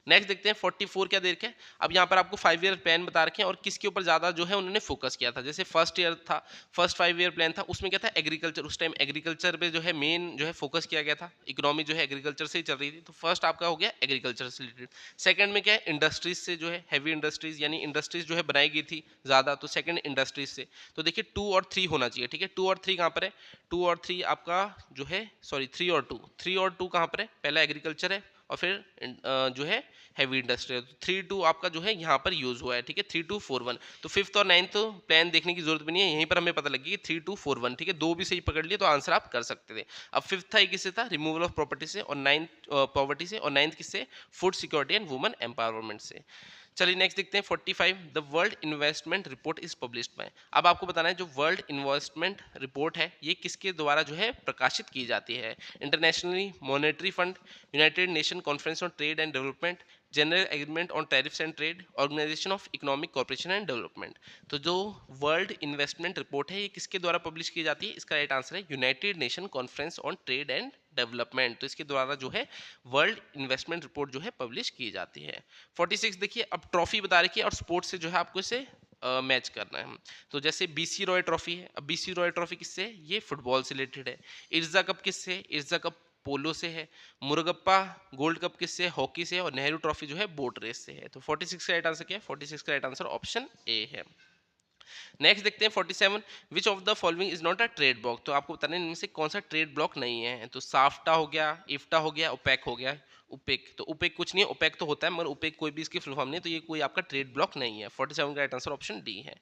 नेक्स्ट देखते हैं 44 क्या दे रखे हैं। अब यहाँ पर आपको 5 ईयर प्लान बता रखे हैं, और किसके ऊपर ज्यादा जो है उन्होंने फोकस किया था। जैसे फर्स्ट ईयर था, फर्स्ट 5 ईयर प्लान था, उसमें क्या था एग्रीकल्चर, उस टाइम एग्रीकल्चर पे जो है मेन जो है फोकस किया गया था, इकोनॉमी जो है एग्रीकल्चर से ही चल रही थी, तो फर्स्ट आपका हो गया एग्रीकल्चर से रिलेटेड। सेकंड में क्या है इंडस्ट्रीज से जो है हैवी इंडस्ट्रीज, यानी इंडस्ट्रीज जो है बनाई गई थी ज्यादा, तो सेकंड इंडस्ट्रीज से। तो देखिए 2 और 3 होना चाहिए। ठीक है, 2 और 3 कहाँ पर है, 2 और 3 आपका जो है सॉरी 3 और 2, 3 और 2 कहाँ पर है, पहला एग्रीकल्चर है और फिर जो है हैवी इंडस्ट्री। 3-2 आपका जो है यहाँ पर यूज हुआ है। ठीक है, 3241। तो फिफ्थ और नाइन्थ प्लान देखने की जरूरत भी नहीं है, यहीं पर हमें पता लगी कि 3241। ठीक है, दो भी सही पकड़ लिए तो आंसर आप कर सकते थे। अब फिफ्थ था ये किससे था, रिमूवल ऑफ प्रॉपर्टी से, और नाइन्थ पॉवर्टी से, और नाइन्थ किससे, food security and women empowerment से। चलिए नेक्स्ट देखते हैं 45। The world investment report is published by. अब आपको बताना है जो वर्ल्ड इन्वेस्टमेंट रिपोर्ट है ये किसके द्वारा जो है प्रकाशित की जाती है। Internationally monetary fund, united nation conference on trade and development, general agreement on tariffs and trade, organisation of economic corporation and development. तो जो वर्ल्ड इन्वेस्टमेंट रिपोर्ट है ये किसके द्वारा पब्लिश की जाती है, इसका राइट आंसर है United nation conference on trade and development. तो इसके द्वारा जो है वर्ल्ड इन्वेस्टमेंट रिपोर्ट जो है पब्लिश की जाती है। 46 देखिए, अब ट्रॉफी बता रखी है और स्पोर्ट्स से जो है आपको इसे मैच करना है। तो जैसे BC रॉय ट्रॉफी है, अब BC रॉय ट्रॉफी किससे, ये फुटबॉल से रिलेटेड है। इर्जा कप किससे, इर्जा कप पोलो से है। मुरुगप्पा गोल्ड कप किससे, हॉकी से, और नेहरू ट्रॉफी जो है बोट रेस से है। तो 46 का राइट आंसर क्या है, 46 का राइट आंसर ऑप्शन ए है। नेक्स्ट देखते हैं 47। विच of the following is not a trade block. तो आपको बताना है इनमें से कौन सा ट्रेड ब्लॉक नहीं है। तो साफ्टा हो गया, इफ्टा हो गया, ओपेक हो गया। उपेक तो उपेक कुछ नहीं है, ओपेक तो होता है मगर उपेक कोई भी इसकी फुल फॉर्म नहीं है, तो ये कोई आपका ट्रेड ब्लॉक नहीं है। 47 का राइट आंसर ऑप्शन डी है।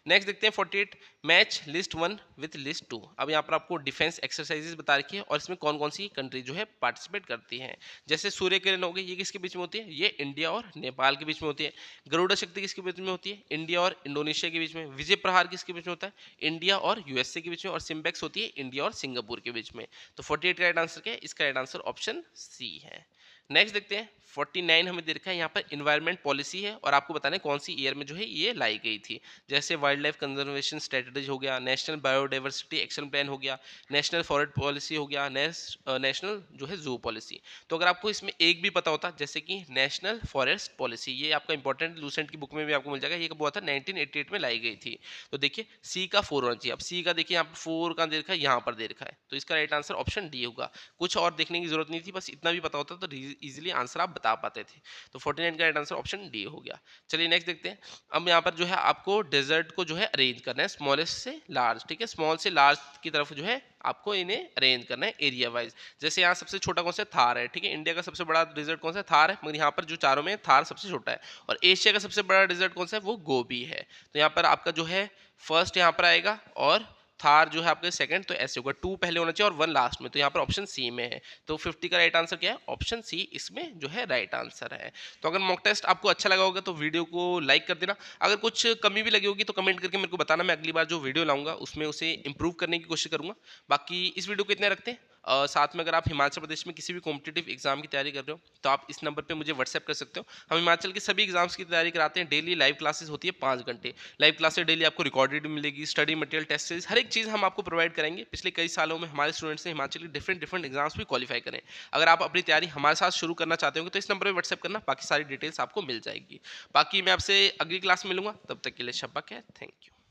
नेक्स्ट देखते हैं 48। Match list 1 with list 2। अब यहाँ पर आपको डिफेंस एक्सरसाइजेज बता रखी है और इसमें कौन कौन सी कंट्री जो है पार्टिसिपेट करती है। जैसे सूर्य किरण हो गई, ये किसके बीच में होती है, ये इंडिया और नेपाल के बीच में होती है। गरुड़ा शक्ति किसके बीच में होती है, इंडिया और इंडोनेशिया के बीच में। विजय प्रहार किसके बीच में होता है, इंडिया और USA के बीच में। और सिम्बेक्स होती है इंडिया और सिंगापुर के बीच में। तो 48 का राइट आंसर क्या है, इसका राइट आंसर ऑप्शन सी है। नेक्स्ट देखते हैं 49 हमें दे रखा है यहाँ पर इन्वायरमेंट पॉलिसी है और आपको बताना है कौन सी ईयर में जो है ये लाई गई थी। जैसे वाइल्ड लाइफ कंजर्वेशन स्ट्रेटेजी हो गया, नेशनल बायोडाइवर्सिटी एक्शन प्लान हो गया, नेशनल फॉरेस्ट पॉलिसी हो गया, नेशनल जो है जू पॉलिसी। तो अगर आपको इसमें एक भी पता होता जैसे कि नेशनल फॉरेस्ट पॉलिसी, ये आपका इंपॉर्टेंट लूसेंट की बुक में भी आपको मिल जाएगा, ये कब हुआ था 1988 में लाई गई थी। तो देखिए सी का 4 होना चाहिए। अब सी का देखिए यहाँ पर 4 का दे रखा है, यहाँ पर दे रखा है, तो इसका राइट आंसर ऑप्शन डी होगा। कुछ और देखने की जरूरत नहीं थी, बस इतना भी पता होता तो इजीली आंसर आप बता पाते थे। तो 49 का राइट आंसर ऑप्शन डी हो गया। चलिए नेक्स्ट देखते हैं। अब यहाँ पर जो है आपको डेजर्ट को जो है अरेंज करना है स्मॉलेस्ट से लार्ज। ठीक है, स्मॉल से लार्ज की तरफ जो है आपको इन्हें अरेंज करना है एरिया वाइज। जैसे यहाँ सबसे छोटा कौन सा थार है, ठीक है, इंडिया का सबसे बड़ा डेजर्ट कौन सा है, थार है, मगर यहाँ पर जो चारों में थार सबसे छोटा है। और एशिया का सबसे बड़ा डेजर्ट कौन सा है, वो गोबी है। तो यहाँ पर आपका जो है फर्स्ट यहाँ पर आएगा और थार जो है आपके सेकंड, तो ऐसे होगा 2 पहले होना चाहिए और 1 लास्ट में, तो यहाँ पर ऑप्शन सी में है। तो 50 का राइट आंसर क्या है? ऑप्शन सी इसमें जो है राइट आंसर है। तो अगर मॉक टेस्ट आपको अच्छा लगा होगा तो वीडियो को लाइक कर देना। अगर कुछ कमी भी लगी होगी तो कमेंट करके मेरे को बताना, मैं अगली बार जो वीडियो लाऊंगा उसमें उसे इंप्रूव करने की कोशिश करूंगा। बाकी इस वीडियो को इतने रखते हैं। साथ में अगर आप हिमाचल प्रदेश में किसी भी कॉम्पिटिटिव एग्जाम की तैयारी कर रहे हो तो आप इस नंबर पे मुझे व्हाट्सएप कर सकते हो। हम हिमाचल के सभी एग्जाम्स की तैयारी कराते हैं। डेली लाइव क्लासेस होती है 5 घंटे। लाइव क्लासेस डेली आपको रिकॉर्डेड मिलेगी, स्टडी मटेरियल, टेस्ट सीरीज, हर एक चीज़ हम आपको प्रोवाइड करेंगे। पिछले कई सालों में हमारे स्टूडेंट्स ने हिमाचल के डिफरेंट डिफरेंट एग्जाम्स भी क्वालिफाई करें। अगर आप अपनी तैयारी हमारे साथ शुरू करना चाहते हो तो इस नंबर पर व्हाट्सएप करना, बाकी सारी डिटेल्स आपको मिल जाएगी। बाकी मैं आपसे अगली क्लास में मिलूंगा, तब तक के लिए शब्बा खैर, थैंक यू।